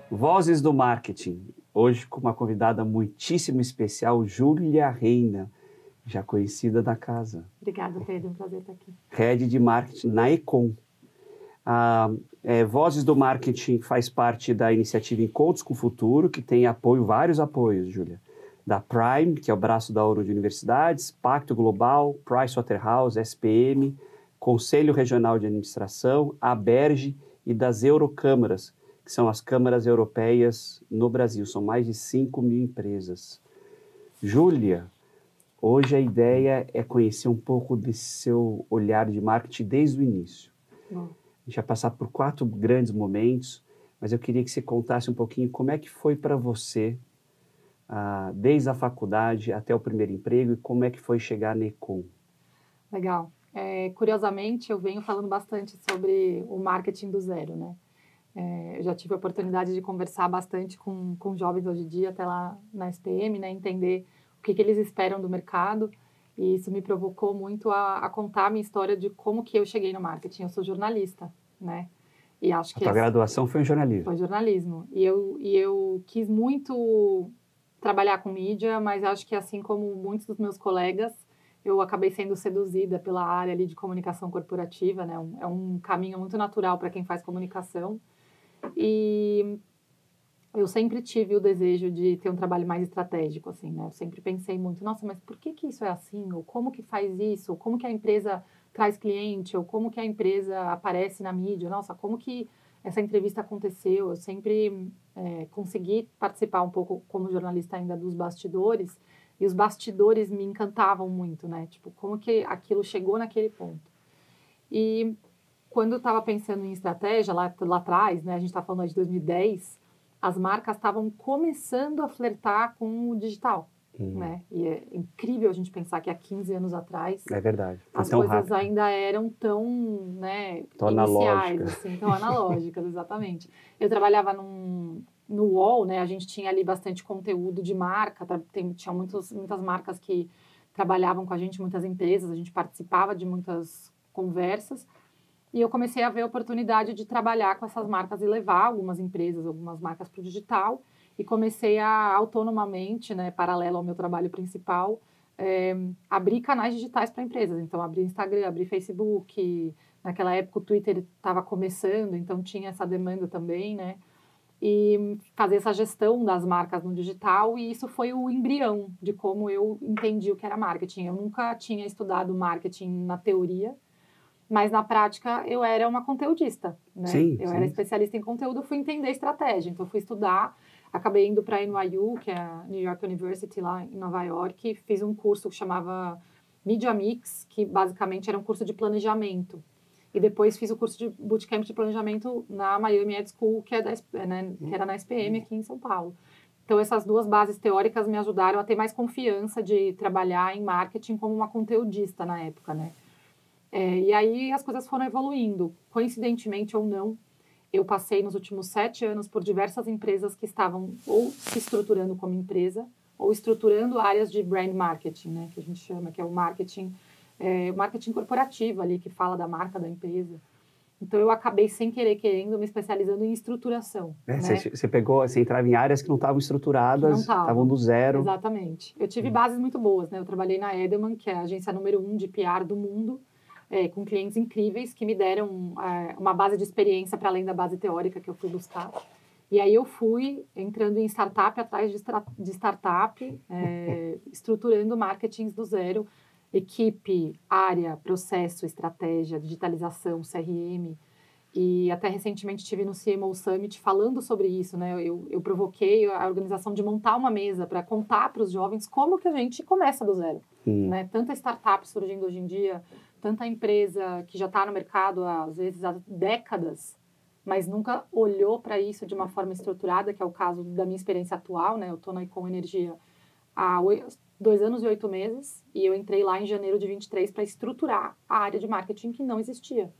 Vozes do Marketing, hoje com uma convidada muitíssimo especial, Júlia Reina, já conhecida da casa. Obrigada, Pedro, é um prazer estar aqui. Head de Marketing na Econ. Vozes do Marketing faz parte da iniciativa Encontros com o Futuro, que tem vários apoios, Júlia. Da Prime, que é o braço da ONU de Universidades, Pacto Global, Pricewaterhouse, SPM, Conselho Regional de Administração, ABERGE e das Eurocâmaras, que são as câmaras europeias no Brasil. São mais de 5.000 empresas. Júlia, hoje a ideia é conhecer um pouco desse seu olhar de marketing desde o início. Bom. A gente vai passar por 4 grandes momentos, mas eu queria que você contasse um pouquinho como é que foi para você, desde a faculdade até o primeiro emprego, e como é que foi chegar na Econ. Legal. Curiosamente, eu venho falando bastante sobre o marketing do zero, né? Eu já tive a oportunidade de conversar bastante com jovens hoje em dia, até lá na SPM, né? Entender o que eles esperam do mercado. E isso me provocou muito a contar a minha história de como que eu cheguei no marketing. Eu sou jornalista, né? E acho que a tua graduação foi em jornalismo. Foi jornalismo. E eu quis muito trabalhar com mídia, mas acho que assim como muitos dos meus colegas, eu acabei sendo seduzida pela área ali de comunicação corporativa, né? É um caminho muito natural para quem faz comunicação. E eu sempre tive o desejo de ter um trabalho mais estratégico, assim, né? Eu sempre pensei muito, nossa, mas por que isso é assim? Ou como que faz isso? Ou como que a empresa traz cliente? Ou como que a empresa aparece na mídia? Nossa, como que essa entrevista aconteceu? Eu sempre consegui participar um pouco como jornalista ainda dos bastidores, e os bastidores me encantavam muito, né? Tipo, como que aquilo chegou naquele ponto. E quando eu estava pensando em estratégia, lá atrás, né? A gente está falando de 2010, as marcas estavam começando a flertar com o digital, né? E é incrível a gente pensar que há 15 anos atrás... É verdade. As coisas rápido. Ainda eram tão, né, tão iniciais, analógicas. Assim, tão analógicas, exatamente. Eu trabalhava no UOL, né? A gente tinha ali bastante conteúdo de marca, tinha muitas marcas que trabalhavam com a gente, muitas empresas, a gente participava de muitas conversas. E eu comecei a ver a oportunidade de trabalhar com essas marcas e levar algumas empresas, algumas marcas para o digital. E comecei a, autonomamente, né, paralelo ao meu trabalho principal, abrir canais digitais para empresas. Então, abri Instagram, abri Facebook. Naquela época, o Twitter estava começando, então tinha essa demanda também, né? E fazer essa gestão das marcas no digital. E isso foi o embrião de como eu entendi o que era marketing. Eu nunca tinha estudado marketing na teoria, mas na prática eu era uma conteudista, né? Eu era especialista em conteúdo, fui entender estratégia. Então, fui estudar, acabei indo para a NYU, que é a New York University, lá em Nova York, fiz um curso que chamava Media Mix, que basicamente era um curso de planejamento. E depois fiz o curso de bootcamp de planejamento na Miami Ed School, que era na SPM aqui em São Paulo. Então, essas duas bases teóricas me ajudaram a ter mais confiança de trabalhar em marketing como uma conteudista na época, né? E aí as coisas foram evoluindo. Coincidentemente ou não, eu passei nos últimos 7 anos por diversas empresas que estavam ou se estruturando como empresa ou estruturando áreas de brand marketing, né, que a gente chama, que é o marketing corporativo ali, que fala da marca da empresa. Então, eu acabei, sem querer, querendo, me especializando em estruturação. Né? Você entrava em áreas que não estavam estruturadas, estavam do zero. Exatamente. Eu tive bases muito boas, né? Eu trabalhei na Edelman, que é a agência número 1 de PR do mundo, com clientes incríveis que me deram uma base de experiência para além da base teórica que eu fui buscar. E aí eu fui entrando em startup atrás de startup, estruturando marketings do zero, equipe, área, processo, estratégia, digitalização, CRM. E até recentemente estive no CMO Summit falando sobre isso, né? Eu provoquei a organização de montar uma mesa para contar para os jovens como que a gente começa do zero. Né? Tanta startup surgindo hoje em dia, tanta empresa que já está no mercado às vezes há décadas, mas nunca olhou para isso de uma forma estruturada, que é o caso da minha experiência atual, né? Eu estou na Econ Energia há 2 anos e 8 meses e eu entrei lá em janeiro de 23 para estruturar a área de marketing que não existia.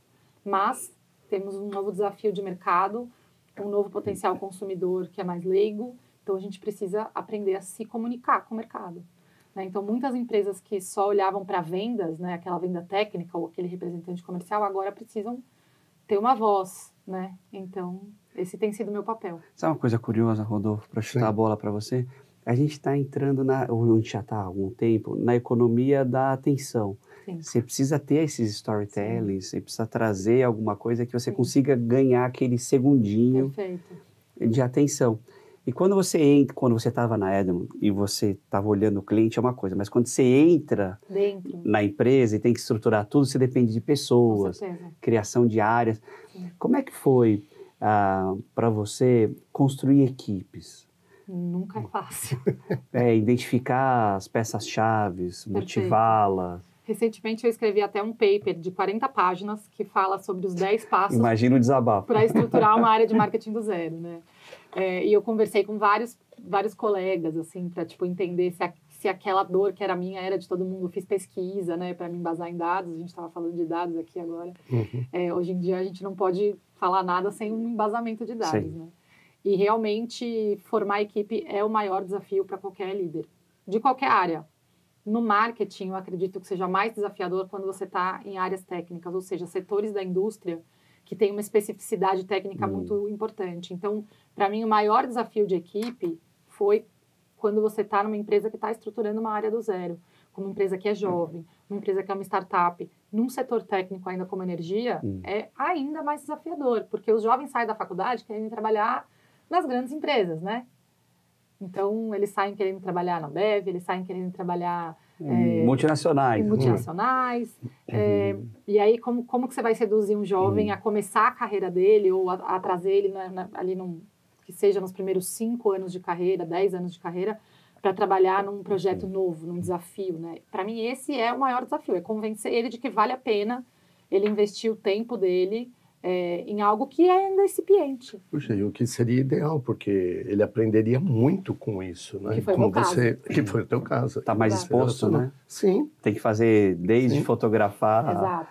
Mas temos um novo desafio de mercado, um novo potencial consumidor que é mais leigo, então a gente precisa aprender a se comunicar com o mercado. Né? Então, muitas empresas que só olhavam para vendas, né, aquela venda técnica ou aquele representante comercial, agora precisam ter uma voz, né? Então, Esse tem sido o meu papel. Sabe uma coisa curiosa, Rodolfo, para chutar a bola para você? A gente está entrando, ou a gente já está há algum tempo, na economia da atenção. Sim. Você precisa ter esses storytellings, você precisa trazer alguma coisa que você Sim. consiga ganhar aquele segundinho Perfeito. de atenção. E quando você estava na Edmond e você estava olhando o cliente é uma coisa, mas quando você entra na empresa e tem que estruturar tudo, você depende de pessoas, criação de áreas. Sim. Como é que foi para você construir equipes? Nunca é fácil. Identificar as peças-chave, motivá-las. Recentemente eu escrevi até um paper de 40 páginas que fala sobre os 10 passos. Imagina o desabafo. Para estruturar uma área de marketing do zero, né? E eu conversei com vários colegas, assim, para tipo, entender se aquela dor que era minha era de todo mundo. Fiz pesquisa, né, para me embasar em dados. A gente estava falando de dados aqui agora. Hoje em dia a gente não pode falar nada sem um embasamento de dados, né? E realmente formar equipe é o maior desafio para qualquer líder, de qualquer área. No marketing, eu acredito que seja mais desafiador quando você está em áreas técnicas, ou seja, setores da indústria que tem uma especificidade técnica muito importante. Então, para mim, o maior desafio de equipe foi quando você está numa empresa que está estruturando uma área do zero, como uma empresa que é jovem, uma empresa que é uma startup, num setor técnico ainda como energia, é ainda mais desafiador, porque os jovens saem da faculdade querendo trabalhar nas grandes empresas, né? Então, eles saem querendo trabalhar na Bev, eles saem querendo trabalhar... multinacionais. E aí, como que você vai seduzir um jovem a começar a carreira dele ou a trazer ele ali que seja nos primeiros 5 anos de carreira, 10 anos de carreira, para trabalhar num projeto novo, num desafio, né? Para mim, esse é o maior desafio, é convencer ele de que vale a pena ele investir o tempo dele em algo que é ainda incipiente. Puxa, e o que seria ideal, porque ele aprenderia muito com isso, né? Que foi o meu caso. Que foi o teu caso. Está mais exposto, né? Sim. Tem que fazer desde fotografar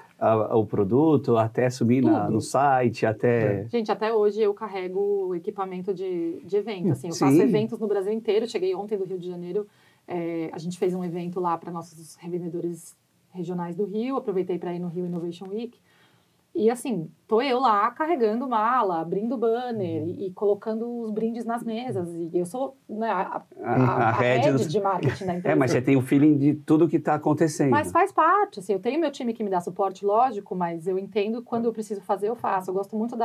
o produto, até subir no site, até... Gente, até hoje eu carrego o equipamento de evento, assim, eu faço eventos no Brasil inteiro, cheguei ontem do Rio de Janeiro, a gente fez um evento lá para nossos revendedores regionais do Rio, aproveitei para ir no Rio Innovation Week, e assim, tô eu lá carregando mala, abrindo banner e colocando os brindes nas mesas. E eu sou, né, a head de marketing da empresa. Mas você tem o feeling de tudo que está acontecendo. Mas faz parte, assim, eu tenho meu time que me dá suporte, lógico, mas eu entendo quando eu preciso fazer, eu faço. Eu gosto muito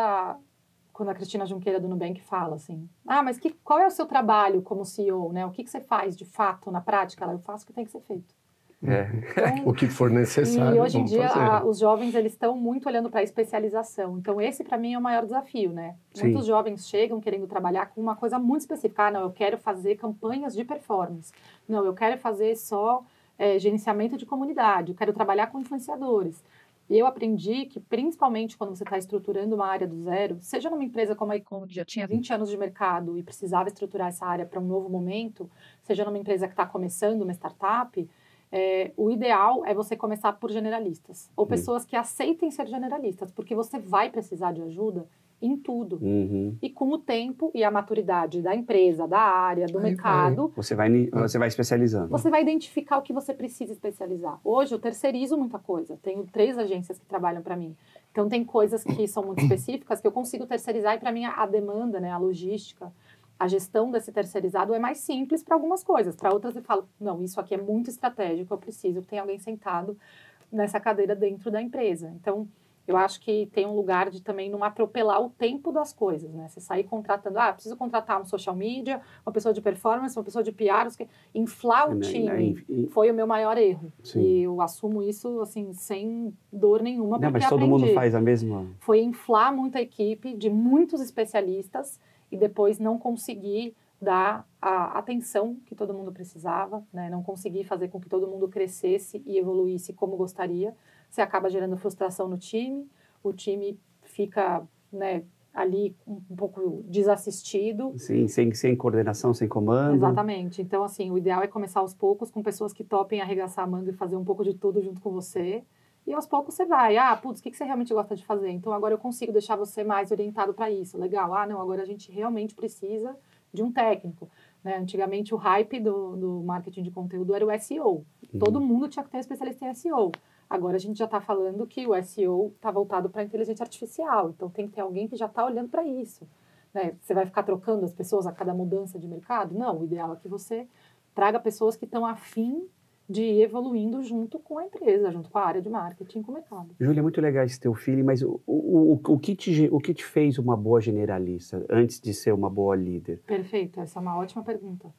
quando a Cristina Junqueira do Nubank fala assim, mas qual é o seu trabalho como CEO, né? O que você faz de fato, na prática? Eu faço o que tem que ser feito. Então, o que for necessário. E hoje em dia, os jovens, eles estão muito olhando para a especialização. Então, esse, para mim, é o maior desafio, né? Muitos jovens chegam querendo trabalhar com uma coisa muito específica. Não, eu quero fazer campanhas de performance. Não, eu quero fazer só gerenciamento de comunidade. Eu quero trabalhar com influenciadores. E eu aprendi que, principalmente quando você está estruturando uma área do zero, seja numa empresa como a Icon, que já tinha 20 anos de mercado e precisava estruturar essa área para um novo momento, seja numa empresa que está começando, uma startup... o ideal é você começar por generalistas, ou pessoas que aceitem ser generalistas, porque você vai precisar de ajuda em tudo. E com o tempo e a maturidade da empresa, da área, do mercado... Você vai especializando. Você vai identificar o que você precisa especializar. Hoje eu terceirizo muita coisa. Tenho 3 agências que trabalham para mim. Então tem coisas que são muito específicas que eu consigo terceirizar e para mim a demanda, né, a logística... A gestão desse terceirizado é mais simples para algumas coisas. Para outras eu falo, não, isso aqui é muito estratégico, eu preciso que tenha alguém sentado nessa cadeira dentro da empresa. Então, eu acho que tem um lugar de também não atropelar o tempo das coisas, né? Você sair contratando, preciso contratar um social media, uma pessoa de performance, uma pessoa de PR, inflar o time foi o meu maior erro. Sim. E eu assumo isso, assim, sem dor nenhuma, porque mas todo mundo faz a mesma... Foi inflar muita equipe de muitos especialistas e depois não conseguir dar a atenção que todo mundo precisava, né? Não conseguir fazer com que todo mundo crescesse e evoluísse como gostaria. Você acaba gerando frustração no time, o time fica, né, ali um pouco desassistido. Sim, sem coordenação, sem comando. Exatamente. Então, assim, o ideal é começar aos poucos com pessoas que topem arregaçar a manga e fazer um pouco de tudo junto com você. E aos poucos você vai, o que você realmente gosta de fazer? Então agora eu consigo deixar você mais orientado para isso. Legal, não, agora a gente realmente precisa de um técnico. Né? Antigamente o hype do marketing de conteúdo era o SEO. Todo mundo tinha que ter um especialista em SEO. Agora a gente já está falando que o SEO está voltado para a inteligência artificial. Então tem que ter alguém que já está olhando para isso. né? Você vai ficar trocando as pessoas a cada mudança de mercado? Não, o ideal é que você traga pessoas que estão afim de ir evoluindo junto com a empresa, junto com a área de marketing, com o mercado. Júlia, é muito legal esse teu feeling, mas o que te fez uma boa generalista antes de ser uma boa líder? Perfeito, essa é uma ótima pergunta.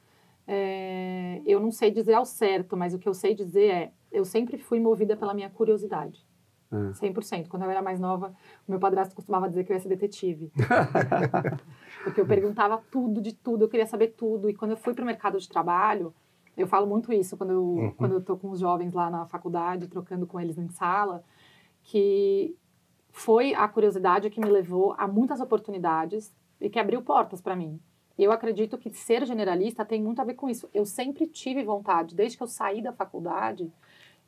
Eu não sei dizer ao certo, mas o que eu sei dizer é, eu sempre fui movida pela minha curiosidade. 100%. Quando eu era mais nova, o meu padrasto costumava dizer que eu ia ser detetive. Porque eu perguntava tudo de tudo, eu queria saber tudo. E quando eu fui para o mercado de trabalho, eu falo muito isso quando eu tô com os jovens lá na faculdade, trocando com eles em sala, que foi a curiosidade que me levou a muitas oportunidades e que abriu portas para mim. E eu acredito que ser generalista tem muito a ver com isso. Eu sempre tive vontade, desde que eu saí da faculdade,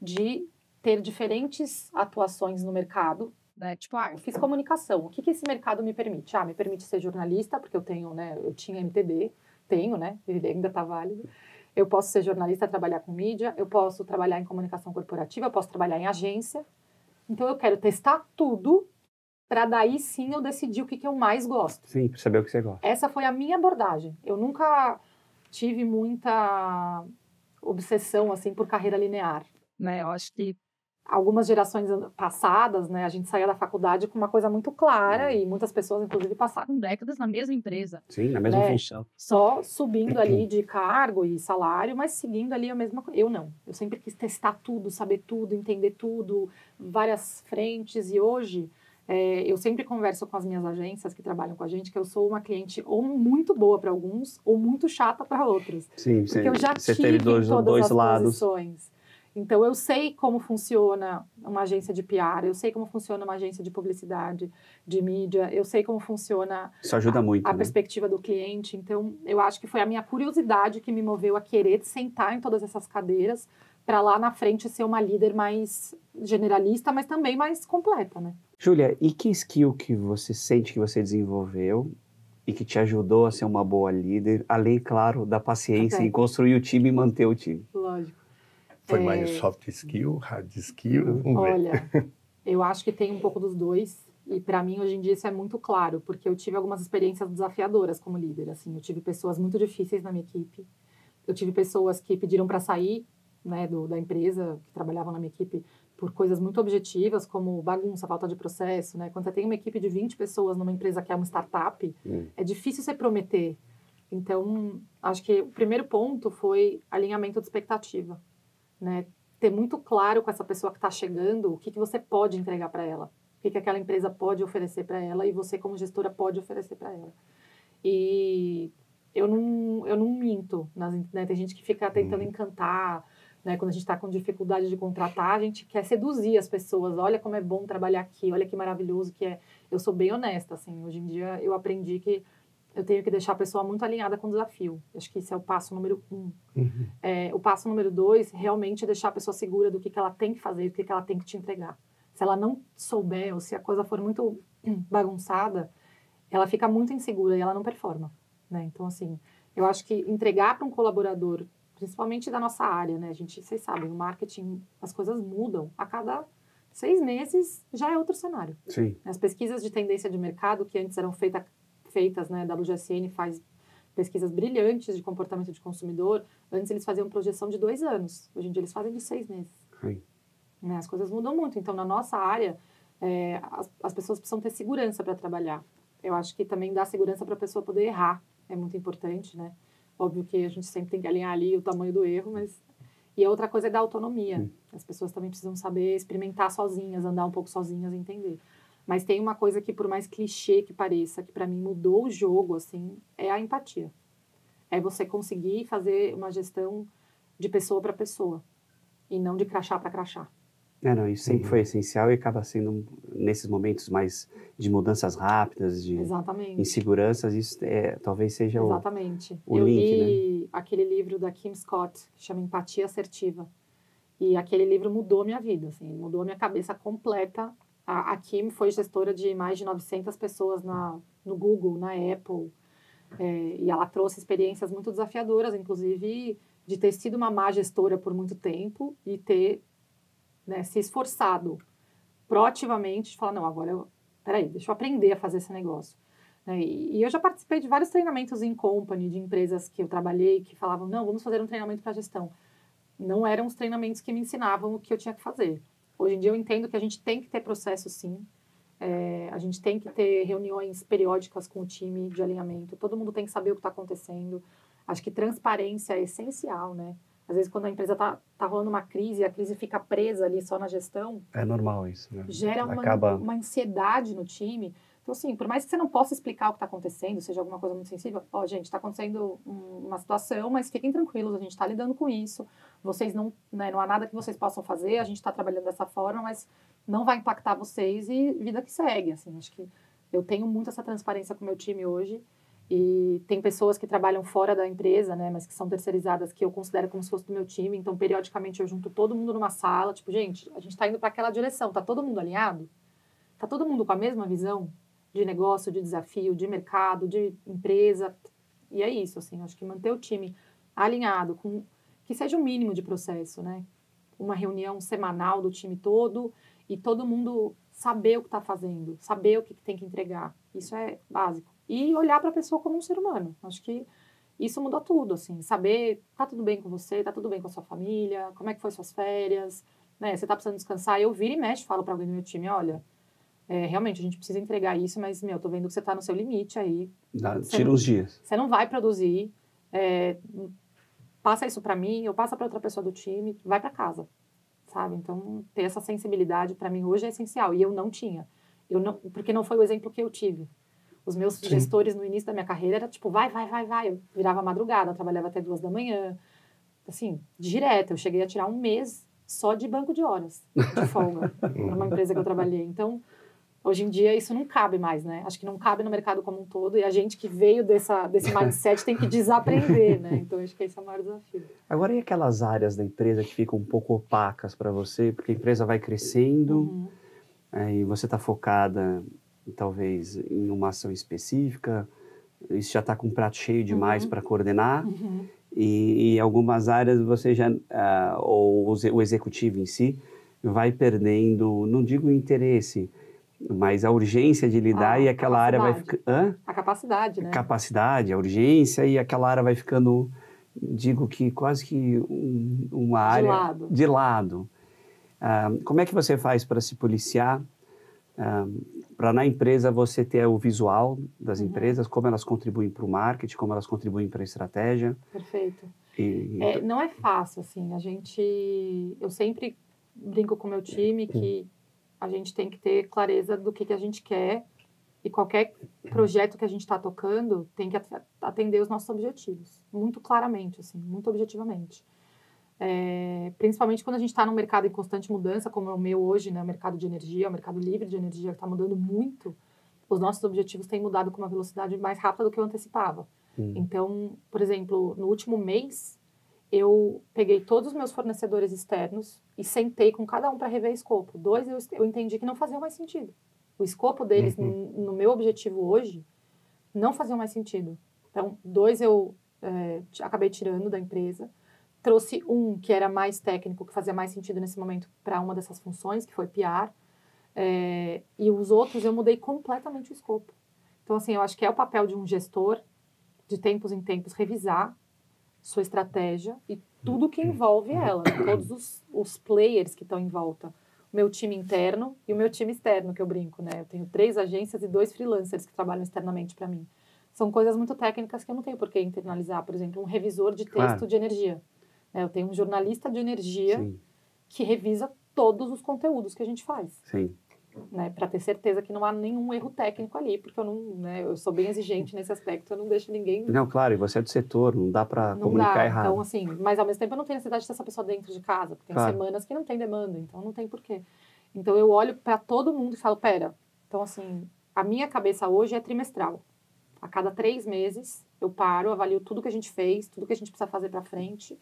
de ter diferentes atuações no mercado, né? Tipo, eu fiz comunicação. O que esse mercado me permite? Me permite ser jornalista, porque eu tenho, né? Eu tinha MTB, tenho, né? Ele ainda está válido. Eu posso ser jornalista, trabalhar com mídia, eu posso trabalhar em comunicação corporativa, eu posso trabalhar em agência. Então, eu quero testar tudo para daí sim eu decidir o que eu mais gosto. Sim, para saber o que você gosta. Essa foi a minha abordagem. Eu nunca tive muita obsessão, assim, por carreira linear, né? Eu acho que algumas gerações passadas, né, a gente saía da faculdade com uma coisa muito clara e muitas pessoas, inclusive, passaram décadas na mesma empresa. Sim, na mesma função. Só subindo ali de cargo e salário, mas seguindo ali a mesma coisa. Eu não. Eu sempre quis testar tudo, saber tudo, entender tudo, várias frentes. E hoje, eu sempre converso com as minhas agências que trabalham com a gente que eu sou uma cliente ou muito boa para alguns ou muito chata para outros. Sim, porque eu já você tive teve dois lados. posições. Então, eu sei como funciona uma agência de PR, eu sei como funciona uma agência de publicidade, de mídia, eu sei como funciona Isso ajuda muito, a né? perspectiva do cliente. Então, eu acho que foi a minha curiosidade que me moveu a querer sentar em todas essas cadeiras para lá na frente ser uma líder mais generalista, mas também mais completa, né? Júlia, e que skill que você sente que você desenvolveu e que te ajudou a ser uma boa líder, além, claro, da paciência em construir o time e manter o time? Lógico. Foi mais soft skill, hard skill? Olha, eu acho que tem um pouco dos dois. E para mim, hoje em dia, isso é muito claro. Porque eu tive algumas experiências desafiadoras como líder. Assim, eu tive pessoas muito difíceis na minha equipe. Eu tive pessoas que pediram para sair, né, da empresa, que trabalhavam na minha equipe, por coisas muito objetivas, como bagunça, falta de processo. Né? Quando você tem uma equipe de 20 pessoas numa empresa que é uma startup, é difícil você prometer. Então, acho que o primeiro ponto foi alinhamento de expectativa. Né? Ter muito claro com essa pessoa que está chegando o que você pode entregar para ela, o que aquela empresa pode oferecer para ela e você como gestora pode oferecer para ela. E eu não minto, né? Tem gente que fica tentando encantar, né? Quando a gente está com dificuldade de contratar, a gente quer seduzir as pessoas, olha como é bom trabalhar aqui, olha que maravilhoso que é. Eu sou bem honesta, assim, hoje em dia eu aprendi que eu tenho que deixar a pessoa muito alinhada com o desafio. Acho que esse é o passo número 1. O passo número 2, realmente é deixar a pessoa segura do que ela tem que fazer, do que ela tem que te entregar. Se ela não souber, ou se a coisa for muito bagunçada, ela fica muito insegura e ela não performa. Né? Então, assim, eu acho que entregar para um colaborador, principalmente da nossa área, né? Vocês sabem, o marketing, as coisas mudam. A cada 6 meses já é outro cenário. Sim. As pesquisas de tendência de mercado, que antes eram feitas, né, da WGSN faz pesquisas brilhantes de comportamento de consumidor. Antes eles faziam projeção de 2 anos. Hoje em dia eles fazem de 6 meses. Sim. Né? As coisas mudam muito. Então, na nossa área, as pessoas precisam ter segurança para trabalhar. Eu acho que também dá segurança para a pessoa poder errar. É muito importante, né? Óbvio que a gente sempre tem que alinhar ali o tamanho do erro, mas... E a outra coisa é da autonomia. As pessoas também precisam saber experimentar sozinhas, andar um pouco sozinhas e entender. Mas tem uma coisa que, por mais clichê que pareça, que para mim mudou o jogo, assim, é a empatia. É você conseguir fazer uma gestão de pessoa para pessoa e não de crachá para crachá. Não, isso sempre foi essencial e acaba sendo, nesses momentos mais de mudanças rápidas, de inseguranças, isso talvez seja Exatamente. o eu link, li aquele livro da Kim Scott, que chama Empatia Assertiva. E aquele livro mudou a minha vida, assim, mudou a minha cabeça completa. A Kim foi gestora de mais de 900 pessoas no Google, na Apple, e ela trouxe experiências muito desafiadoras, inclusive de ter sido uma má gestora por muito tempo e ter, né, se esforçado proativamente de falar, não, agora peraí, deixa eu aprender a fazer esse negócio. né? E eu já participei de vários treinamentos em company, de empresas que eu trabalhei, que falavam, não, vamos fazer um treinamento para gestão. Não eram os treinamentos que me ensinavam o que eu tinha que fazer. Hoje em dia eu entendo que a gente tem que ter processo, sim. A gente tem que ter reuniões periódicas com o time de alinhamento. Todo mundo tem que saber o que está acontecendo. Acho que transparência é essencial, né? Às vezes, quando a empresa tá rolando uma crise, a crise fica presa ali só na gestão. É normal isso, né? Gera uma ansiedade no time. Então, assim, por mais que você não possa explicar o que está acontecendo, seja alguma coisa muito sensível, gente, está acontecendo uma situação, mas fiquem tranquilos, a gente está lidando com isso. Vocês não há nada que vocês possam fazer, a gente está trabalhando dessa forma, mas não vai impactar vocês e vida que segue, assim. Acho que eu tenho muito essa transparência com o meu time hoje. E tem pessoas que trabalham fora da empresa, né, mas que são terceirizadas, que eu considero como se fosse do meu time. Então, periodicamente, eu junto todo mundo numa sala. Tipo, gente, a gente está indo para aquela direção. Tá todo mundo alinhado? Tá todo mundo com a mesma visão de negócio, de desafio, de mercado, de empresa? E é isso, assim. Acho que manter o time alinhado, com que seja o mínimo de processo, né? Uma reunião semanal do time todo e todo mundo saber o que está fazendo, saber o que tem que entregar. Isso é básico. E olhar para a pessoa como um ser humano. Acho que isso mudou tudo, assim. Saber, tá tudo bem com você, tá tudo bem com a sua família, como é que foi suas férias, né? Você tá precisando descansar. Eu viro e mexo, falo para alguém do meu time, olha, realmente a gente precisa entregar isso, mas, tô vendo que você tá no seu limite aí. Tira uns dias. Você não vai produzir, passa isso para mim, eu passo para outra pessoa do time, vai para casa, sabe? Então, ter essa sensibilidade para mim hoje é essencial. E eu não tinha. Porque não foi o exemplo que eu tive. Os meus gestores no início da minha carreira era tipo, vai. Eu virava madrugada, trabalhava até 2 da manhã. Assim, direto. Eu cheguei a tirar 1 mês só de banco de horas de folga numa empresa que eu trabalhei. Então, hoje em dia, isso não cabe mais, né? Acho que não cabe no mercado como um todo. E a gente que veio desse mindset tem que desaprender, né? Então, acho que esse é o maior desafio. Agora, e aquelas áreas da empresa que ficam um pouco opacas para você? Porque a empresa vai crescendo, e você está focada talvez em uma ação específica, isso já está com um prato cheio demais para coordenar, e em algumas áreas você já, ou o executivo em si, vai perdendo, não digo interesse, mas a urgência de lidar e aquela área vai ficando... A capacidade, né? Capacidade, a urgência e aquela área vai ficando, digo que quase que uma área... De lado. Como é que você faz para se policiar? Para na empresa você ter o visual das empresas, como elas contribuem para o marketing, como elas contribuem para a estratégia. Perfeito. Não é fácil, assim, eu sempre brinco com o meu time que a gente tem que ter clareza do que a gente quer e qualquer projeto que a gente está tocando tem que atender os nossos objetivos, muito claramente, assim, muito objetivamente. Principalmente quando a gente está num mercado em constante mudança, como é o meu hoje, né, o mercado de energia, o mercado livre de energia que está mudando muito, os nossos objetivos têm mudado com uma velocidade mais rápida do que eu antecipava. Então, por exemplo, no último mês, eu peguei todos os meus fornecedores externos e sentei com cada um para rever escopo. 2, eu entendi que não faziam mais sentido. O escopo deles, no meu objetivo hoje, não faziam mais sentido. Então, 2 eu acabei tirando da empresa. Trouxe um que era mais técnico, que fazia mais sentido nesse momento para uma dessas funções, que foi PR. E os outros eu mudei completamente o escopo. Então, assim, eu acho que é o papel de um gestor, de tempos em tempos, revisar sua estratégia e tudo que envolve ela, né? Todos os players que estão em volta. O meu time interno e o meu time externo, que eu brinco, né? Eu tenho 3 agências e 2 freelancers que trabalham externamente para mim. São coisas muito técnicas que eu não tenho por que internalizar. Por exemplo, um revisor de texto de energia. Eu tenho um jornalista de energia que revisa todos os conteúdos que a gente faz. Sim. Né, para ter certeza que não há nenhum erro técnico ali, porque eu sou bem exigente nesse aspecto, eu não deixo ninguém... Não, claro, e você é do setor, não dá para comunicar errado. Então, assim, mas ao mesmo tempo eu não tenho necessidade de ter essa pessoa dentro de casa, porque tem semanas que não tem demanda, então não tem porquê. Então eu olho para todo mundo e falo, pera, então assim, a minha cabeça hoje é trimestral. A cada 3 meses eu paro, avalio tudo que a gente fez, tudo que a gente precisa fazer para frente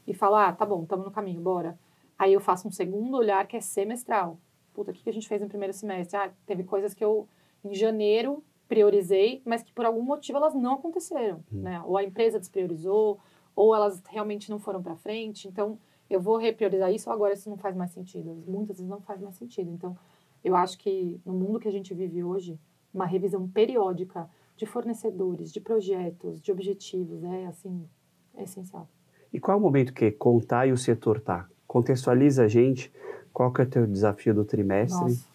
e falo, tá bom, estamos no caminho, bora. Aí eu faço um segundo olhar que é semestral. Puta, o que a gente fez no primeiro semestre? Teve coisas que eu, em janeiro, priorizei, mas que por algum motivo elas não aconteceram, né? Ou a empresa despriorizou, ou elas realmente não foram para frente. Então, eu vou repriorizar isso ou agora isso não faz mais sentido? Muitas vezes não faz mais sentido. Então, eu acho que no mundo que a gente vive hoje, uma revisão periódica de fornecedores, de projetos, de objetivos, é essencial. E qual é o momento que Contar e o setor tá? Contextualiza a gente, qual que é o teu desafio do trimestre, Nossa.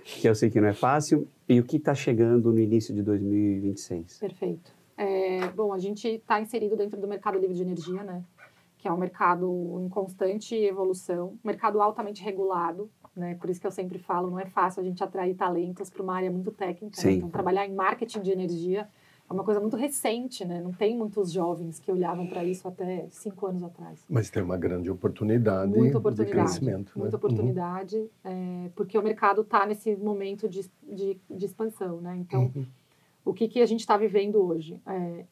que eu sei que não é fácil, e o que está chegando no início de 2026? Perfeito. Bom, a gente está inserido dentro do mercado livre de energia, né? Que é um mercado em constante evolução, mercado altamente regulado, né? Por isso que eu sempre falo, não é fácil a gente atrair talentos para uma área muito técnica. Né? Então, trabalhar em marketing de energia é uma coisa muito recente, né? Não tem muitos jovens que olhavam para isso até 5 anos atrás. Mas tem uma grande oportunidade, muita oportunidade de crescimento. Muita oportunidade, porque o mercado está nesse momento de expansão, né? Então, o que a gente está vivendo hoje?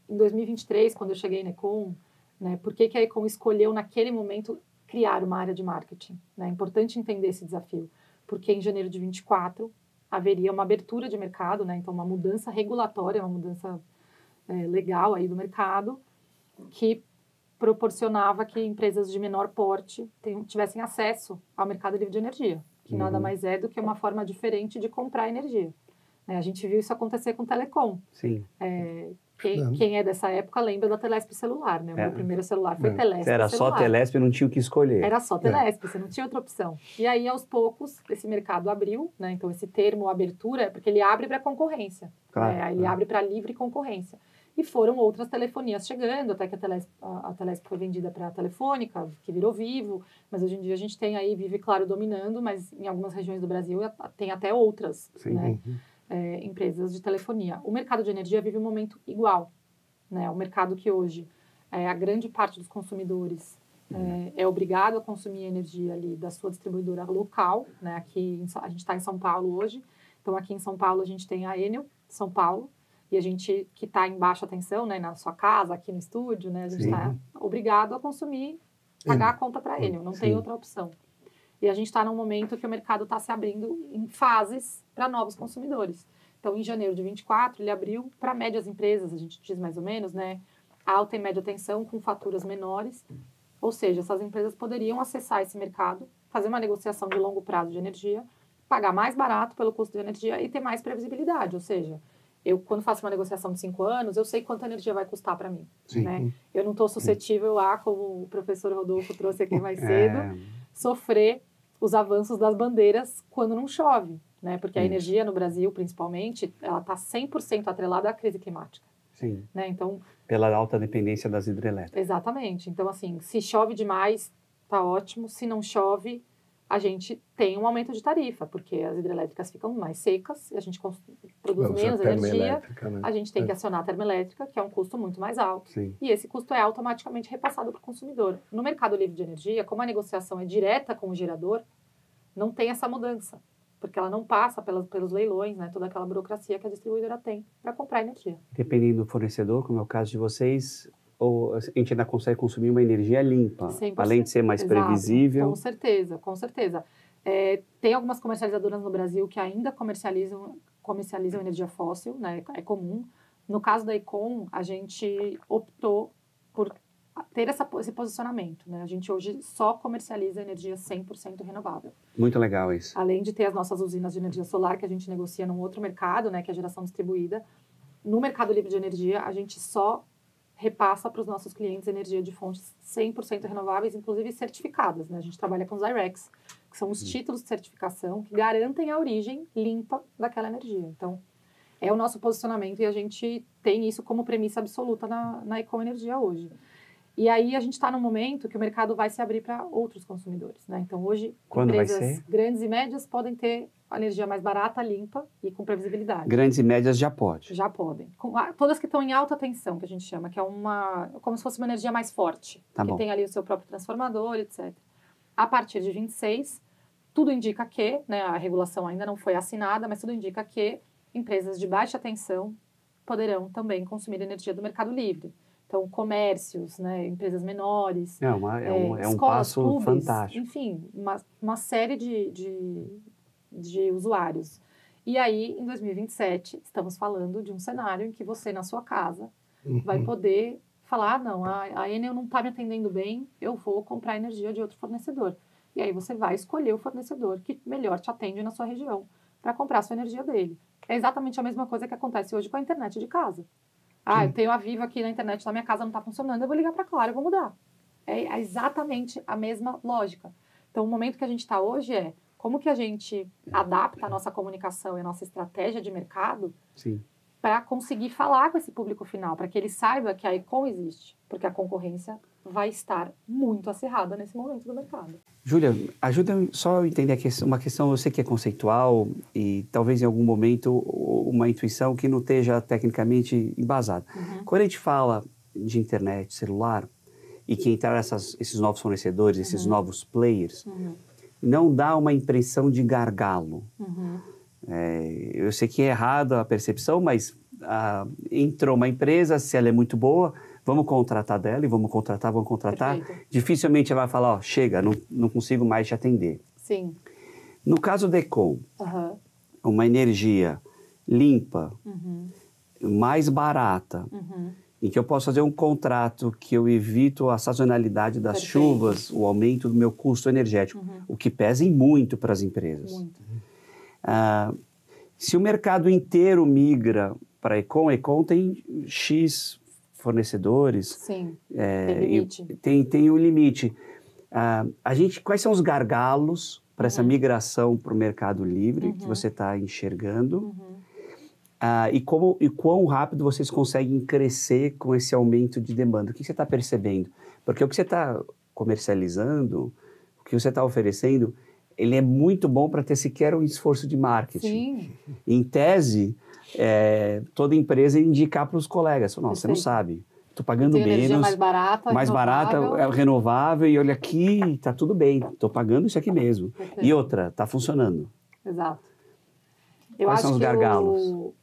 Em 2023, quando eu cheguei na Econ, né, por que a Econ escolheu, naquele momento, criar uma área de marketing? Né? É importante entender esse desafio, porque em janeiro de 2024 haveria uma abertura de mercado, né? Então uma mudança regulatória, uma mudança legal aí do mercado, que proporcionava que empresas de menor porte tivessem acesso ao mercado livre de energia, que nada mais é do que uma forma diferente de comprar energia. A gente viu isso acontecer com o Telecom. Sim. Quem é dessa época lembra da Telesp celular, né? O meu primeiro celular foi Telesp Era celular. só Telesp, não tinha o que escolher. Era só Telesp, você não tinha outra opção. E aí, aos poucos, esse mercado abriu, né? Então, esse termo abertura é porque ele abre para concorrência. Claro, Né? Ele abre para livre concorrência. E foram outras telefonias chegando, até que a Telesp foi vendida para a Telefônica, que virou Vivo. Mas hoje em dia a gente tem aí Vivo e Claro dominando, mas em algumas regiões do Brasil tem até outras, né? Empresas de telefonia. O mercado de energia vive um momento igual, né? O mercado que hoje a grande parte dos consumidores é obrigado a consumir energia ali da sua distribuidora local, né? Aqui a gente está em São Paulo hoje, então aqui em São Paulo a gente tem a Enel São Paulo, e a gente que está em baixa tensão, né? Na sua casa, aqui no estúdio, né? A gente está obrigado a consumir, pagar a conta para a Enel, não tem outra opção. E a gente está num momento que o mercado está se abrindo em fases para novos consumidores. Então, em janeiro de 24, ele abriu para médias empresas, a gente diz mais ou menos, né? Alta e média tensão com faturas menores. Ou seja, essas empresas poderiam acessar esse mercado, fazer uma negociação de longo prazo de energia, pagar mais barato pelo custo de energia e ter mais previsibilidade. Ou seja, eu, quando faço uma negociação de 5 anos, eu sei quanta energia vai custar para mim. Né? Eu não estou suscetível a, como o professor Rodolfo trouxe aqui mais cedo, sofrer os avanços das bandeiras quando não chove, né? Porque a energia no Brasil, principalmente, ela está 100% atrelada à crise climática. Sim. Né? Então, pela alta dependência das hidrelétricas. Exatamente. Então, assim, se chove demais, tá ótimo. Se não chove, a gente tem um aumento de tarifa, porque as hidrelétricas ficam mais secas, a gente produz menos energia, né? A gente tem que acionar a termoelétrica, que é um custo muito mais alto. Sim. E esse custo é automaticamente repassado para o consumidor. No mercado livre de energia, como a negociação é direta com o gerador, não tem essa mudança, porque ela não passa pelos leilões, né? Toda aquela burocracia que a distribuidora tem para comprar energia. Dependendo do fornecedor, como é o caso de vocês, ou a gente ainda consegue consumir uma energia limpa, 100%. Além de ser mais previsível. Com certeza, com certeza. Tem algumas comercializadoras no Brasil que ainda comercializam energia fóssil, né? É comum. No caso da Econ, a gente optou por ter esse posicionamento, né? A gente hoje só comercializa energia 100% renovável. Muito legal isso. Além de ter as nossas usinas de energia solar, que a gente negocia num outro mercado, né? Que é a geração distribuída. No mercado livre de energia, a gente só repassa para os nossos clientes energia de fontes 100% renováveis, inclusive certificadas, né? A gente trabalha com os IRECs, que são os títulos de certificação que garantem a origem limpa daquela energia. Então, é o nosso posicionamento e a gente tem isso como premissa absoluta na Econ Energia hoje. E aí a gente está num momento que o mercado vai se abrir para outros consumidores, né? Então, hoje, empresas grandes e médias podem ter a energia mais barata, limpa e com previsibilidade. Grandes e médias já pode. Já podem. Todas que estão em alta tensão, que a gente chama, que é como se fosse uma energia mais forte, que tem ali o seu próprio transformador, etc. A partir de 26, tudo indica que, né, a regulação ainda não foi assinada, mas tudo indica que empresas de baixa tensão poderão também consumir energia do mercado livre. Então, comércios, né, empresas menores. É um escolas, passo clubes, fantástico. Enfim, uma série de usuários. E aí, em 2027, estamos falando de um cenário em que você, na sua casa, vai poder falar, não, a Enel não está me atendendo bem, eu vou comprar energia de outro fornecedor. E aí você vai escolher o fornecedor que melhor te atende na sua região para comprar a sua energia dele. É exatamente a mesma coisa que acontece hoje com a internet de casa. Eu tenho a Vivo aqui na internet, na minha casa não está funcionando, eu vou ligar para a Claro, eu vou mudar. É exatamente a mesma lógica. Então, o momento que a gente está hoje é como que a gente adapta a nossa comunicação e a nossa estratégia de mercado para conseguir falar com esse público final, para que ele saiba que a Econ existe, porque a concorrência vai estar muito acirrada nesse momento do mercado. Júlia, ajuda só a entender uma questão, eu sei que é conceitual e talvez em algum momento uma intuição que não esteja tecnicamente embasada. Quando a gente fala de internet, celular, e que entraram esses novos fornecedores, esses novos players, não dá uma impressão de gargalo. Eu sei que é errada a percepção, mas entrou uma empresa, se ela é muito boa, vamos contratar dela e vamos contratar. Perfeito. Dificilmente ela vai falar, chega, não consigo mais te atender. Sim. No caso da Econ, uma energia limpa, mais barata, em que eu posso fazer um contrato que eu evito a sazonalidade das chuvas, o aumento do meu custo energético, o que pesa muito para as empresas. Muito. Se o mercado inteiro migra para a Econ tem X fornecedores. Sim, tem limite. Tem um limite. Quais são os gargalos para essa migração para o mercado livre que você está enxergando? E quão rápido vocês conseguem crescer com esse aumento de demanda? O que você está percebendo? Porque o que você está comercializando, o que você está oferecendo, ele é muito bom para ter sequer um esforço de marketing. Sim. Em tese, toda empresa indicar para os colegas. Nossa, você não sabe. Estou pagando menos. Energia mais barata, é renovável e olha aqui, está tudo bem. Estou pagando isso aqui mesmo. Perfeito. E outra, está funcionando. Exato. Quais são os gargalos?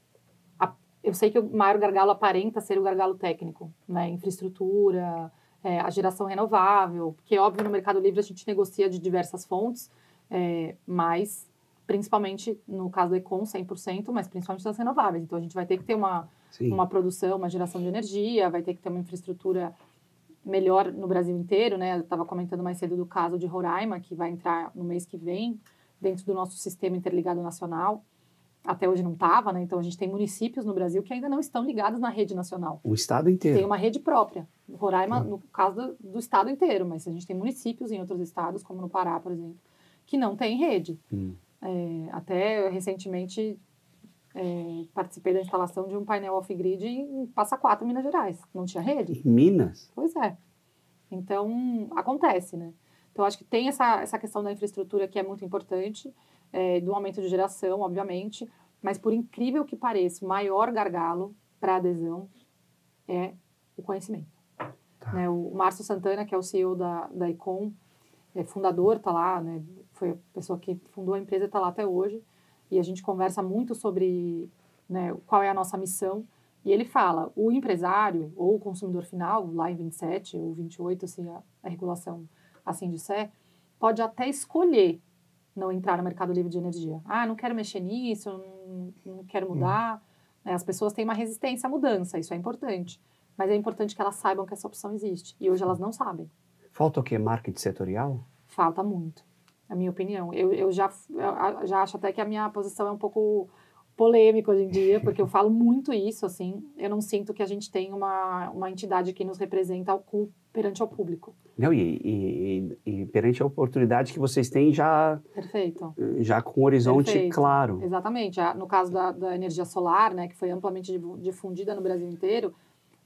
Eu sei que o maior gargalo aparenta ser o gargalo técnico, né? Infraestrutura, a geração renovável, porque, óbvio, no Mercado Livre a gente negocia de diversas fontes, mas, principalmente, no caso da Econ, 100%, mas principalmente das renováveis. Então, a gente vai ter que ter uma produção, uma geração de energia, vai ter que ter uma infraestrutura melhor no Brasil inteiro, né? Eu estava comentando mais cedo do caso de Roraima, que vai entrar no mês que vem, dentro do nosso sistema interligado nacional. Até hoje não estava, né? Então a gente tem municípios no Brasil que ainda não estão ligados na rede nacional. O estado inteiro. Tem uma rede própria. Roraima, no caso do estado inteiro, mas a gente tem municípios em outros estados, como no Pará, por exemplo, que não tem rede. Até recentemente participei da instalação de um painel off-grid em Passa Quatro, Minas Gerais. Não tinha rede. Em Minas? Pois é. Então, acontece, né? Então, acho que tem essa questão da infraestrutura que é muito importante, do aumento de geração, obviamente, mas por incrível que pareça, o maior gargalo para adesão é o conhecimento. Tá. Né? O Márcio Santana, que é o CEO da Econ, fundador, está lá, né? Foi a pessoa que fundou a empresa, está lá até hoje, e a gente conversa muito sobre, né, qual é a nossa missão, e ele fala, o empresário ou o consumidor final, lá em 27 ou 28, se a regulação assim disser, pode até escolher não entrar no mercado livre de energia. Não quero mexer nisso, não quero mudar. As pessoas têm uma resistência à mudança, isso é importante. Mas é importante que elas saibam que essa opção existe. E hoje elas não sabem. Falta o quê? Marketing setorial? Falta muito, na minha opinião. Eu já acho até que a minha posição é um pouco polêmica hoje em dia, porque eu falo muito isso, assim. Eu não sinto que a gente tem uma entidade que nos representa perante ao público. Não, e perante a oportunidade que vocês têm já... Perfeito. Já com um horizonte claro. Exatamente. No caso da energia solar, né, que foi amplamente difundida no Brasil inteiro,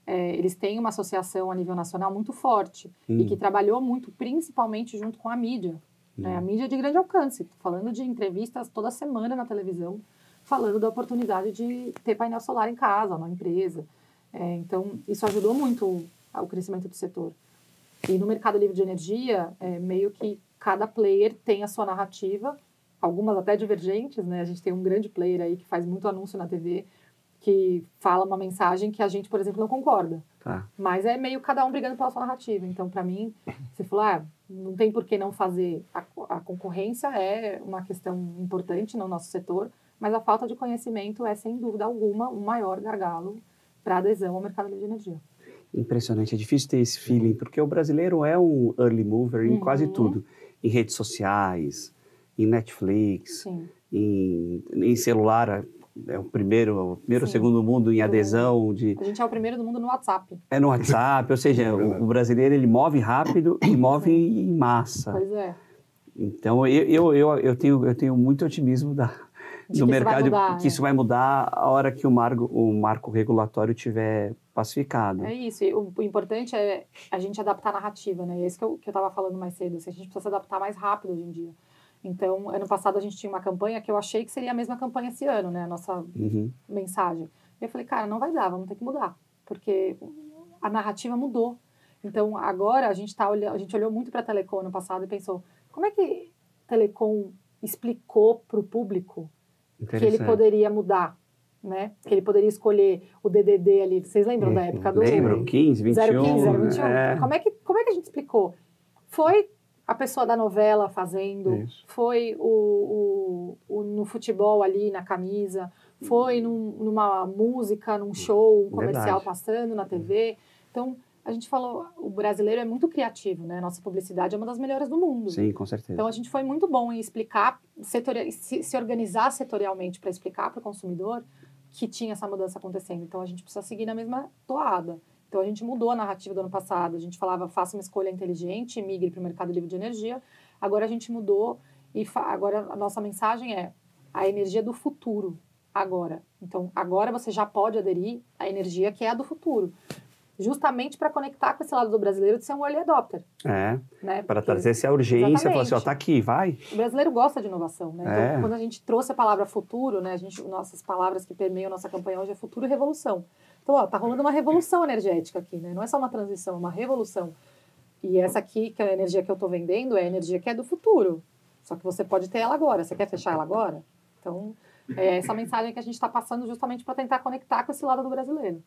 eles têm uma associação a nível nacional muito forte e que trabalhou muito, principalmente junto com a mídia. Né, a mídia de grande alcance, falando de entrevistas toda semana na televisão, falando da oportunidade de ter painel solar em casa, na empresa. Então, isso ajudou muito ao crescimento do setor. E no mercado livre de energia, meio que cada player tem a sua narrativa, algumas até divergentes, né? A gente tem um grande player aí que faz muito anúncio na TV, que fala uma mensagem que a gente, por exemplo, não concorda. Tá. Mas é meio cada um brigando pela sua narrativa. Então, para mim, você falou, não tem por que não fazer. A concorrência é uma questão importante no nosso setor, mas a falta de conhecimento é, sem dúvida alguma, o maior gargalo para adesão ao mercado livre de energia. Impressionante, é difícil ter esse feeling, porque o brasileiro é um early mover em quase tudo. Em redes sociais, em Netflix, em celular, é o primeiro ou Sim. segundo mundo em adesão de... A gente é o primeiro do mundo no WhatsApp. É no WhatsApp, ou seja, o brasileiro ele move rápido e move em massa. Pois é. Então, eu tenho muito otimismo do mercado que isso vai mudar a hora que o marco regulatório tiver pacificado. É isso, e o importante é a gente adaptar a narrativa, né? E é isso que eu estava falando mais cedo, assim, a gente precisa se adaptar mais rápido hoje em dia. Então, ano passado a gente tinha uma campanha que eu achei que seria a mesma campanha esse ano, né? A nossa mensagem. E eu falei, cara, não vai dar, vamos ter que mudar, porque a narrativa mudou. Então, agora a gente olhou muito para a Telecom ano passado e pensou, como é que a Telecom explicou para o público que ele poderia mudar, né? Que ele poderia escolher o DDD ali. Vocês lembram da época do... Lembro, 15, 21. 015, 021. É. Como é que a gente explicou? Foi a pessoa da novela fazendo, foi no futebol ali, na camisa, foi numa música, num show, um comercial passando na TV. Então, a gente falou, o brasileiro é muito criativo, né? Nossa publicidade é uma das melhores do mundo. Sim, com certeza. Então, a gente foi muito bom em explicar, se organizar setorialmente para explicar para o consumidor que tinha essa mudança acontecendo. Então, a gente precisa seguir na mesma toada. Então, a gente mudou a narrativa do ano passado. A gente falava, faça uma escolha inteligente, migre para o mercado livre de energia. Agora, a gente mudou e agora a nossa mensagem é a energia do futuro, agora. Então, agora você já pode aderir à energia que é a do futuro. Justamente para conectar com esse lado do brasileiro de ser um early adopter. Né? Para trazer essa urgência, falar assim, ó, tá aqui, vai. O brasileiro gosta de inovação, né? Então, quando a gente trouxe a palavra futuro, né? Nossas palavras que permeiam a nossa campanha hoje é futuro e revolução. Então, ó, tá rolando uma revolução energética aqui, né? Não é só uma transição, é uma revolução. E essa aqui, que é a energia que eu tô vendendo, é a energia que é do futuro. Só que você pode ter ela agora. Você quer fechar ela agora? Então, é essa mensagem que a gente está passando justamente para tentar conectar com esse lado do brasileiro.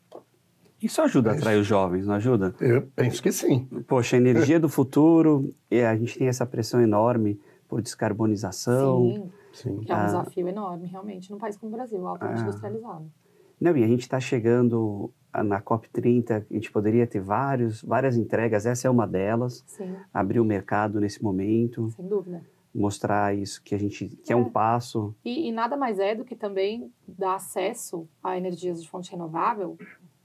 Isso ajuda a atrair os jovens, não ajuda? Eu penso que sim. Poxa, a energia do futuro, a gente tem essa pressão enorme por descarbonização. Sim. Que é um desafio enorme, realmente, num país como o Brasil, altamente industrializado. Não, e a gente está chegando na COP30, a gente poderia ter várias entregas, essa é uma delas. Sim. Abrir o mercado nesse momento. Sem dúvida. Mostrar isso, que é um passo. E nada mais é do que também dar acesso a energias de fonte renovável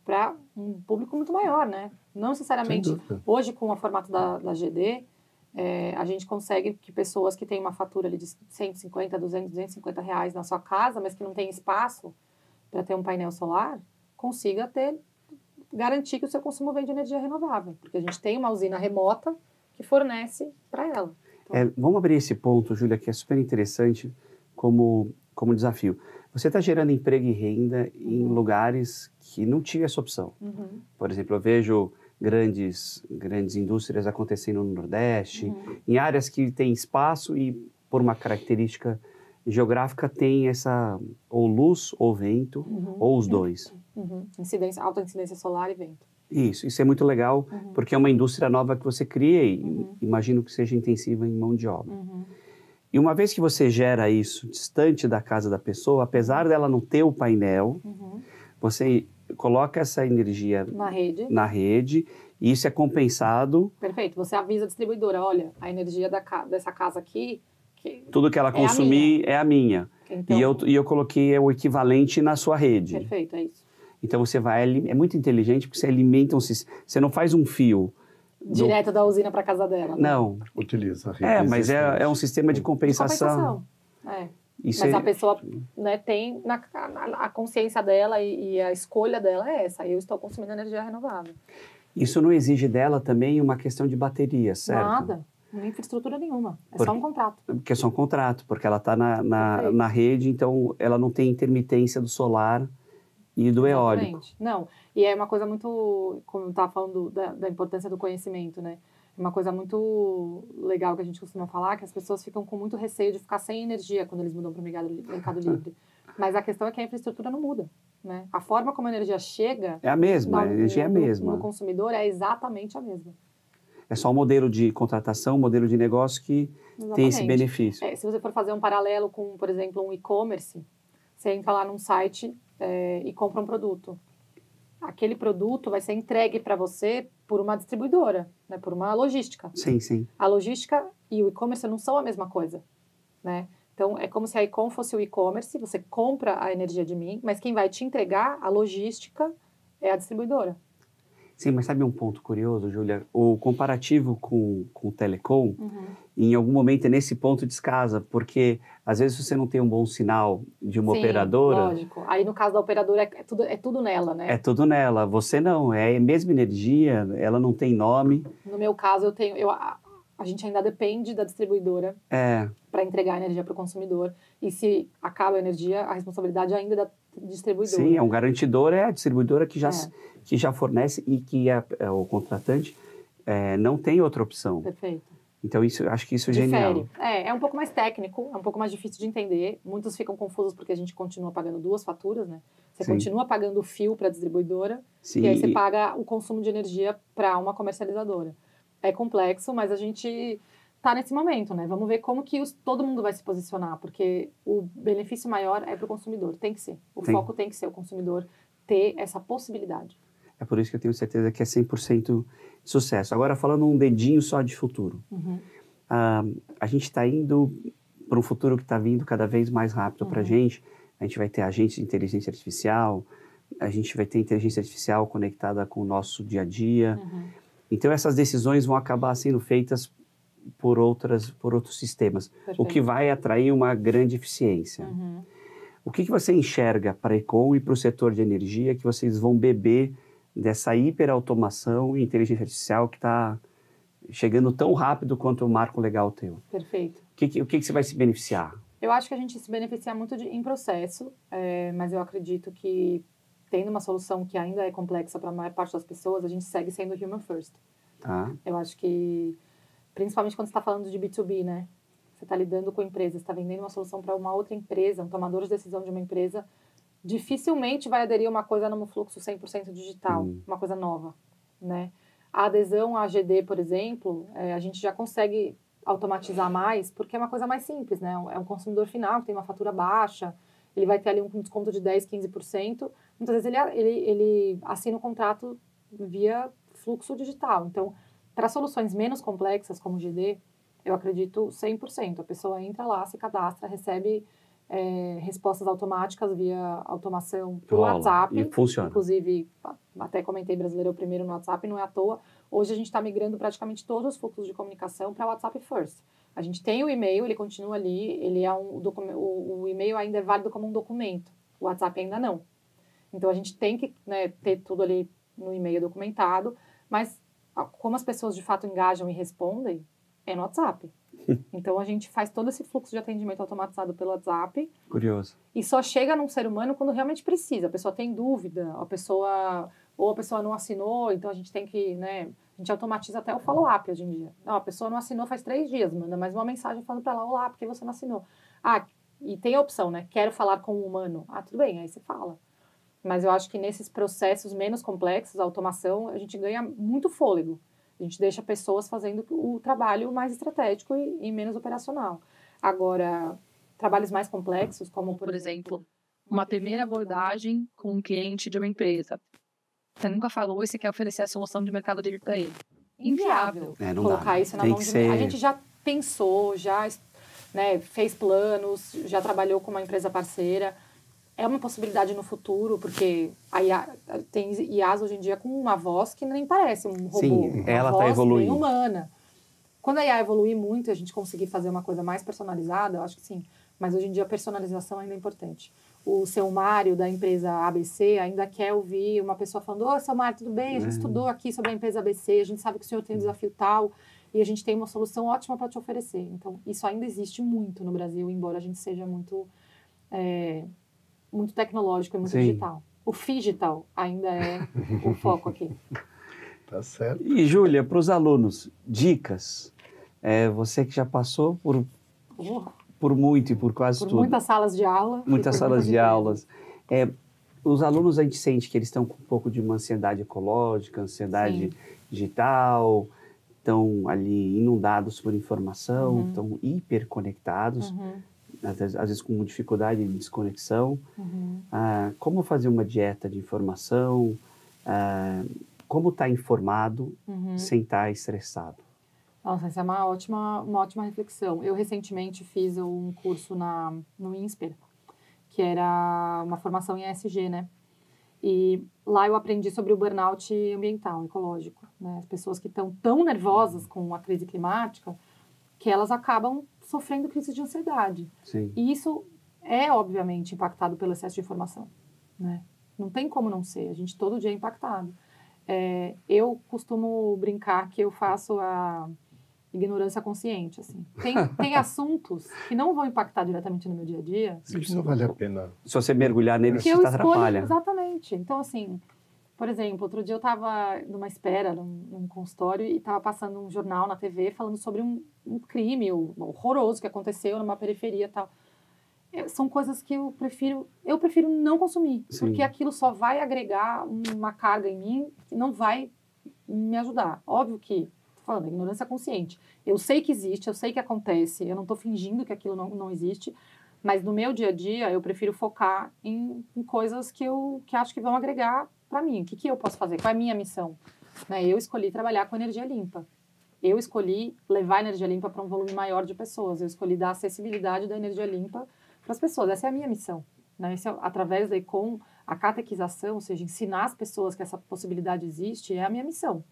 para um público muito maior, né? Não necessariamente... Hoje, com o formato da GD, a gente consegue que pessoas que têm uma fatura ali de 150, 200, 250 reais na sua casa, mas que não tem espaço para ter um painel solar, consiga garantir que o seu consumo vem de energia renovável. Porque a gente tem uma usina remota que fornece para ela. Então, vamos abrir esse ponto, Júlia, que é super interessante como desafio. Você está gerando emprego e renda em lugares que não tinha essa opção. Por exemplo, eu vejo grandes indústrias acontecendo no Nordeste, em áreas que tem espaço e, por uma característica geográfica, tem essa ou luz ou vento, ou os dois. Alta incidência solar e vento. Isso é muito legal, porque é uma indústria nova que você cria e imagino que seja intensiva em mão de obra. E uma vez que você gera isso distante da casa da pessoa, apesar dela não ter o painel, você coloca essa energia na rede e isso é compensado. Perfeito. Você avisa a distribuidora, olha, a energia dessa casa aqui... Tudo que ela consumir é a minha. Então, e eu coloquei o equivalente na sua rede. Perfeito, é isso. Então você é muito inteligente porque você alimenta você não faz um fio... Direto da usina para casa dela. Né? Não. Utiliza a rede. Mas é um sistema de compensação. Mas a pessoa, né, tem a consciência dela e a escolha dela é essa. Eu estou consumindo energia renovável. Isso não exige dela também uma questão de bateria, certo? Nada. Não é infraestrutura nenhuma. Só um contrato. Porque é só um contrato, porque ela está na rede, então ela não tem intermitência do solar e do eólico. Não, e é uma coisa muito, como eu estava falando da importância do conhecimento, né? É uma coisa muito legal que a gente costuma falar, que as pessoas ficam com muito receio de ficar sem energia quando eles mudam para o mercado livre. Mas a questão é que a infraestrutura não muda, né? A forma como a energia chega... É a mesma, a energia é a mesma. No consumidor é exatamente a mesma. É só um modelo de contratação, um modelo de negócio que tem esse benefício. Se você for fazer um paralelo com, por exemplo, um e-commerce, você entra lá num site e compra um produto. Aquele produto vai ser entregue para você por uma distribuidora, né? Por uma logística. Sim. A logística e o e-commerce não são a mesma coisa, né? Então, é como se a Econ fosse o e-commerce, você compra a energia de mim, mas quem vai te entregar a logística é a distribuidora. Sim, mas sabe um ponto curioso, Júlia? O comparativo com o telecom, em algum momento é nesse ponto descasa, porque às vezes você não tem um bom sinal de uma Sim, operadora. Lógico. Aí no caso da operadora é tudo nela, né? É tudo nela. Você não, é a mesma energia, ela não tem nome. No meu caso, a gente ainda depende da distribuidora para entregar a energia para o consumidor. E se acaba a energia, a responsabilidade ainda é da distribuidora. Sim, é um garantidor, é a distribuidora que já fornece e que o contratante não tem outra opção. Perfeito. Então, acho que isso é genial. É um pouco mais técnico, é um pouco mais difícil de entender. Muitos ficam confusos porque a gente continua pagando 2 faturas, né? Você continua pagando o fio para a distribuidora e aí você paga o consumo de energia para uma comercializadora. É complexo, mas a gente está nesse momento, né? Vamos ver como que todo mundo vai se posicionar, porque o benefício maior é para o consumidor, tem que ser. O foco tem que ser o consumidor ter essa possibilidade. É por isso que eu tenho certeza que é 100% sucesso. Agora, falando um dedinho só de futuro. A gente está indo para um futuro que está vindo cada vez mais rápido para a gente. A gente vai ter agentes de inteligência artificial, a gente vai ter inteligência artificial conectada com o nosso dia a dia. Então, essas decisões vão acabar sendo feitas por outros sistemas, o que vai atrair uma grande eficiência. O que você enxerga para a Econ e para o setor de energia que vocês vão beber dessa hiperautomação e inteligência artificial que está chegando tão rápido quanto o marco legal teu? Perfeito. O que você vai se beneficiar? Eu acho que a gente se beneficia muito em processo, mas eu acredito que tendo uma solução que ainda é complexa para a maior parte das pessoas, a gente segue sendo human first. Tá. Eu acho que, principalmente quando você está falando de B2B, né? Você está lidando com empresas, está vendendo uma solução para uma outra empresa, um tomador de decisão de uma empresa, dificilmente vai aderir uma coisa num fluxo 100% digital, uma coisa nova, né? A adesão à AGD, por exemplo, a gente já consegue automatizar mais, porque é uma coisa mais simples, né? É um consumidor final que tem uma fatura baixa, ele vai ter ali um desconto de 10%, 15%. Muitas vezes ele assina o contrato via fluxo digital. Então, para soluções menos complexas, como o GD, eu acredito 100%. A pessoa entra lá, se cadastra, recebe respostas automáticas via automação por WhatsApp. E funciona. Inclusive, até comentei, brasileiro é o primeiro no WhatsApp, não é à toa. Hoje a gente está migrando praticamente todos os fluxos de comunicação para o WhatsApp First. A gente tem o e-mail, ele continua ali, ele é o e-mail ainda é válido como um documento, o WhatsApp ainda não. Então a gente tem que, né, ter tudo ali no e-mail documentado, mas como as pessoas de fato engajam e respondem, é no WhatsApp. Então a gente faz todo esse fluxo de atendimento automatizado pelo WhatsApp. Curioso. E só chega num ser humano quando realmente precisa. A pessoa tem dúvida, a pessoa não assinou, então a gente tem que, né, a gente automatiza até o follow-up hoje em dia. Não, a pessoa não assinou faz 3 dias, manda mais uma mensagem falando para ela, olá, por que você não assinou? E tem a opção, né, quero falar com um humano. Tudo bem, aí você fala. Mas eu acho que nesses processos menos complexos, a automação, a gente ganha muito fôlego. A gente deixa pessoas fazendo o trabalho mais estratégico e menos operacional. Agora, trabalhos mais complexos, como, por exemplo, uma primeira abordagem com um cliente de uma empresa. Você nunca falou e você quer oferecer a solução de mercado livre para ele. Inviável. Não colocar dá. Isso na mão de A gente já pensou, já, né, fez planos, já trabalhou com uma empresa parceira. É uma possibilidade no futuro, porque tem IAs hoje em dia com uma voz que nem parece um robô. Sim, ela está evoluindo. evoluindo. Bem humana. Quando a IA evoluir muito e a gente conseguir fazer uma coisa mais personalizada, eu acho que sim. Mas hoje em dia a personalização ainda é importante. O seu Mário, da empresa ABC, ainda quer ouvir uma pessoa falando: ô, seu Mário, tudo bem? A gente estudou aqui sobre a empresa ABC, a gente sabe que o senhor tem um desafio tal e a gente tem uma solução ótima para te oferecer. Então, isso ainda existe muito no Brasil, embora a gente seja muito tecnológico e muito digital. O digital ainda é o foco aqui. Tá certo. E, Júlia, para os alunos, dicas. Você que já passou por muito e por quase tudo. Por muitas salas de aula. Muitas salas de aulas. Os alunos, a gente sente que eles estão com um pouco de uma ansiedade ecológica, ansiedade digital, estão ali inundados por informação, estão hiperconectados. Às vezes com dificuldade de desconexão. Como fazer uma dieta de informação, como estar informado sem estar estressado? Nossa, essa é uma ótima reflexão. Eu recentemente fiz um curso no INSPER, que era uma formação em ESG, né? E lá eu aprendi sobre o burnout ambiental, ecológico, né? As pessoas que estão tão nervosas com a crise climática que elas acabam sofrendo crise de ansiedade. Sim. E isso é, obviamente, impactado pelo excesso de informação, né? Não tem como não ser, a gente todo dia é impactado. Eu costumo brincar que eu faço a ignorância consciente, assim. Tem assuntos que não vão impactar diretamente no meu dia a dia. Isso não vale a pena. Se você mergulhar nele, que isso eu te escolho, atrapalha. exatamente. Então, assim, por exemplo, outro dia eu estava numa espera, num consultório, e estava passando um jornal na TV falando sobre um crime horroroso que aconteceu numa periferia e tal. São coisas que eu prefiro não consumir, Sim. porque aquilo só vai agregar uma carga em mim que não vai me ajudar. Óbvio que, tô falando, ignorância consciente. Eu sei que existe, eu sei que acontece, eu não estou fingindo que aquilo não existe, mas no meu dia a dia eu prefiro focar em coisas que acho que vão agregar para mim. O que eu posso fazer? Qual é a minha missão? Né? Eu escolhi trabalhar com energia limpa. Eu escolhi levar energia limpa para um volume maior de pessoas. Eu escolhi dar acessibilidade da energia limpa para as pessoas. Essa é a minha missão. Né? Através da Econ, a catequização, ou seja, ensinar as pessoas que essa possibilidade existe, é a minha missão.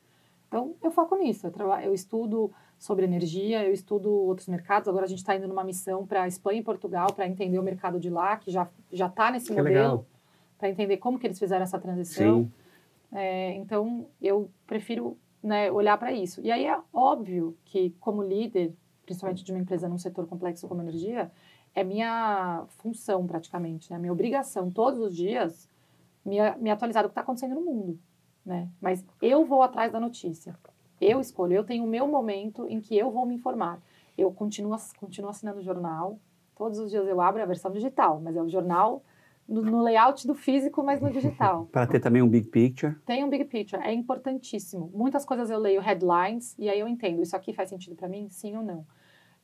Então, eu foco nisso. Eu estudo sobre energia, eu estudo outros mercados. Agora a gente está indo numa missão para a Espanha e Portugal para entender o mercado de lá, que já está nesse modelo, para entender como que eles fizeram essa transição. Sim. Então, eu prefiro, né, olhar para isso. E aí é óbvio que, como líder, principalmente de uma empresa num setor complexo como energia, é minha função praticamente, né? Minha obrigação todos os dias me atualizar do que está acontecendo no mundo. Né? Mas eu vou atrás da notícia. Eu escolho, eu tenho o meu momento em que eu vou me informar. Eu continuo assinando o jornal. Todos os dias eu abro a versão digital, mas é o jornal no layout do físico, mas no digital. Para ter também um big picture. Tem um big picture, é importantíssimo. Muitas coisas eu leio headlines e aí eu entendo, isso aqui faz sentido para mim, sim ou não.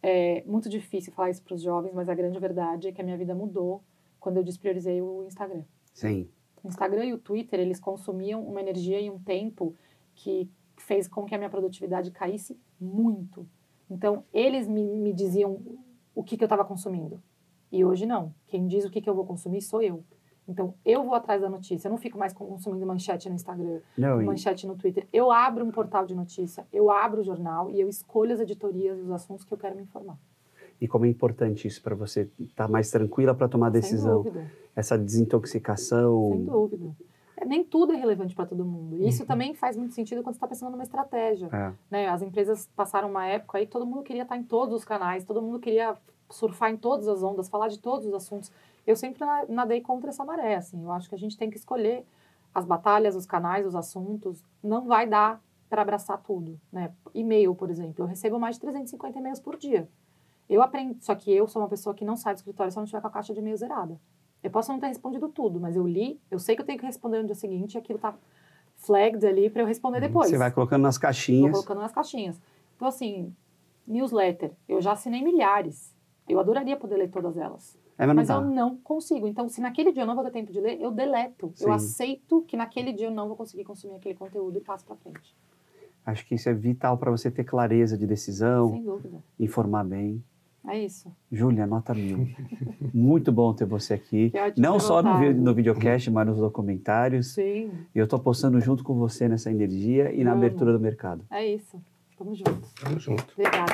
É muito difícil falar isso para os jovens, mas a grande verdade é que a minha vida mudou quando eu despriorizei o Instagram. Sim. O Instagram e o Twitter, eles consumiam uma energia e um tempo que fez com que a minha produtividade caísse muito. Então, eles me diziam o que eu estava consumindo. E hoje não. Quem diz o que eu vou consumir sou eu. Então, eu vou atrás da notícia. Eu não fico mais consumindo manchete no Instagram, manchete no Twitter. Eu abro um portal de notícia, eu abro o jornal e eu escolho as editorias e os assuntos que eu quero me informar. E como é importante isso para você estar mais tranquila para tomar decisão? Sem dúvida. Essa desintoxicação. Sem dúvida. Nem tudo é relevante para todo mundo. E isso também faz muito sentido quando você está pensando numa estratégia. Né? As empresas passaram uma época aí que todo mundo queria estar em todos os canais, todo mundo queria surfar em todas as ondas, falar de todos os assuntos. Eu sempre nadei contra essa maré. Assim. Eu acho que a gente tem que escolher as batalhas, os canais, os assuntos. Não vai dar para abraçar tudo. Né? E-mail, por exemplo. Eu recebo mais de 350 e-mails por dia. Eu aprendi, só que eu sou uma pessoa que não sai do escritório se eu não tiver com a caixa de e-mail zerada. Eu posso não ter respondido tudo, mas eu li, eu sei que eu tenho que responder no dia seguinte e aquilo tá flagged ali para eu responder depois. Você vai colocando nas caixinhas. Vou colocando nas caixinhas. Então, assim, newsletter, eu já assinei milhares. Eu adoraria poder ler todas elas. Mas eu não consigo. Então, se naquele dia eu não vou ter tempo de ler, eu deleto. Sim. Eu aceito que naquele dia eu não vou conseguir consumir aquele conteúdo e passo para frente. Acho que isso é vital para você ter clareza de decisão. Sem dúvida. Informar bem. É isso. Júlia, nota 1000. Muito bom ter você aqui. Não só no videocast, mas nos documentários. Sim. E eu estou apostando junto com você nessa energia e na abertura do mercado. É isso. Tamo junto. Tamo junto. Obrigada.